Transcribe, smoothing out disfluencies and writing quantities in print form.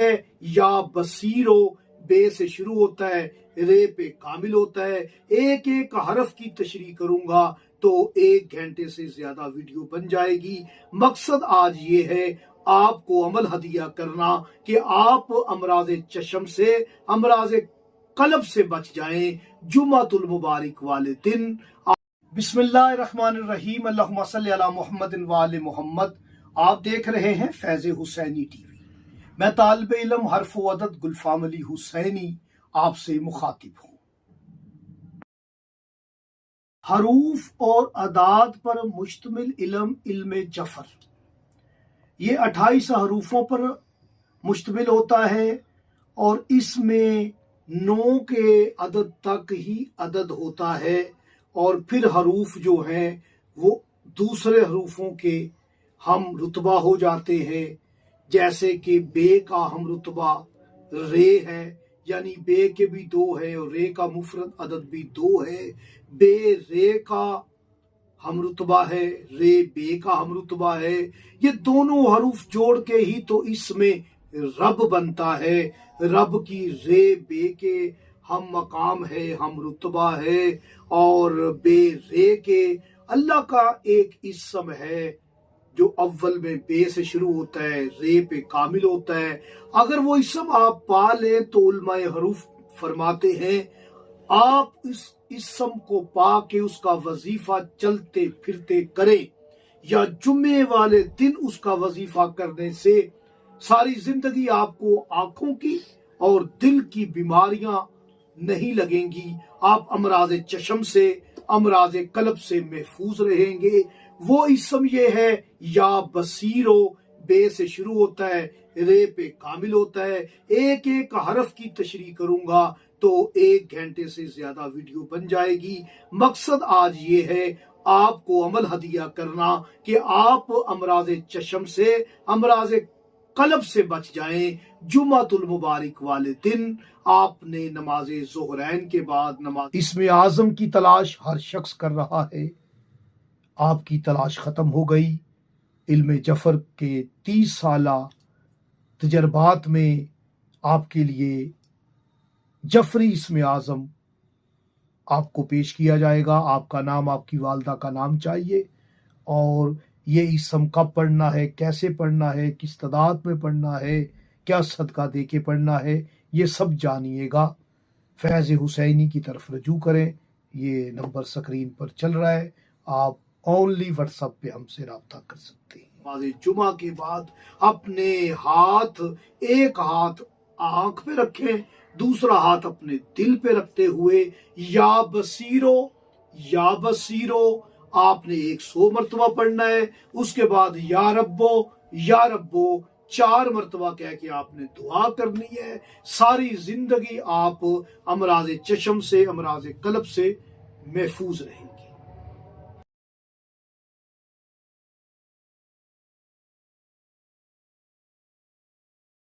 है या बसीरो, बे से शुरू होता है, रे पे कामिल होता है। एक एक हरफ की तशरीह करूंगा तो 1 घंटे से ज्यादा वीडियो बन जाएगी। मकसद आज ये है आपको अमल हदिया करना कि आप अमराज चशम से, अमराज कल्ब से बच जाएं जुमातुल मुबारक वाले दिन। बिस्मिल्लाहिर्रहमानिर्रहीम, अल्लाहुम्मा सल्ली अला मुहम्मदिन व आले मुहम्मद। आप देख रहे हैं फैज़ हुसैनी टीवी। मैं तालिब इल्म हर्फ व अदद गुलफाम अली हुसैनी आपसे मुखातिब हूँ। हरूफ और अदाद पर मुश्तमिल इल्म जफर, ये 28 हरूफों पर मुश्तमिल होता है और इसमें 9 के अदद तक ही अदद होता है और फिर हरूफ जो हैं वो दूसरे हरूफों के हम रुतबा हो जाते हैं। जैसे कि बे का हम रुतबा रे है, यानी बे के भी 2 है और रे का मुफरद अदद भी 2 है। बे रे का हम रुतबा है, रे बे का हम रुतबा है। ये दोनों हरूफ जोड़ के ही तो इसमें रब बनता है। रब की रे बे के हम मकाम है, हम रुतबा है और बे रे के अल्लाह का एक इस्म है जो अव्वल में बे से शुरू होता है, रे पे कामिल होता है। अगर वो इस्म आप पा लें तो उलमाए हरूफ फरमाते हैं आप इस इस्म को पा के उसका वजीफा चलते फिरते करें या जुम्मे वाले दिन उसका वजीफा करने से सारी जिंदगी आपको आंखों की और दिल की बीमारियां नहीं लगेंगी। आप अमराज चशम से, अमराज कल्ब से महफूज रहेंगे। वो इस्म ये है या बसीरो, बे से शुरू होता है, रे पे कामिल होता है। एक एक हरफ की तशरीह करूंगा तो 1 घंटे से ज्यादा वीडियो बन जाएगी। मकसद आज ये है आपको अमल हदिया करना कि आप अमराज चशम से, अमराज कल्ब से बच जाएं जुमातुल मुबारक वाले दिन। आपने नमाज ज़ोहरैन के बाद नमाज इसमें आज़म की तलाश हर शख्स कर रहा है। आपकी तलाश खत्म हो गई। इल्म जफर के 30 साला तजर्बात में आपके लिए जफरी इस्म आज़म आपको पेश किया जाएगा। आपका नाम, आपकी वालदा का नाम चाहिए और ये इस्म कब पढ़ना है, कैसे पढ़ना है, किस तादाद में पढ़ना है, क्या सदका दे के पढ़ना है, ये सब जानिएगा। फैज़ हुसैनी की तरफ रजू करें। ये नंबर स्क्रीन पर चल रहा है। आप ओनली व्हाट्सएप पे हमसे रब्ता कर सकते हैं। नमाज़ जुमा के बाद अपने हाथ, एक हाथ आंख पे रखें, दूसरा हाथ अपने दिल पे रखते हुए या बसीरो, या बसीरो आपने 100 मरतबा पढ़ना है। उसके बाद या रब्बो, या रब्बो 4 मरतबा कह के आपने दुआ करनी है। सारी जिंदगी आप अमराज चशम से, अमराज कल्ब से महफूज रहेंगे।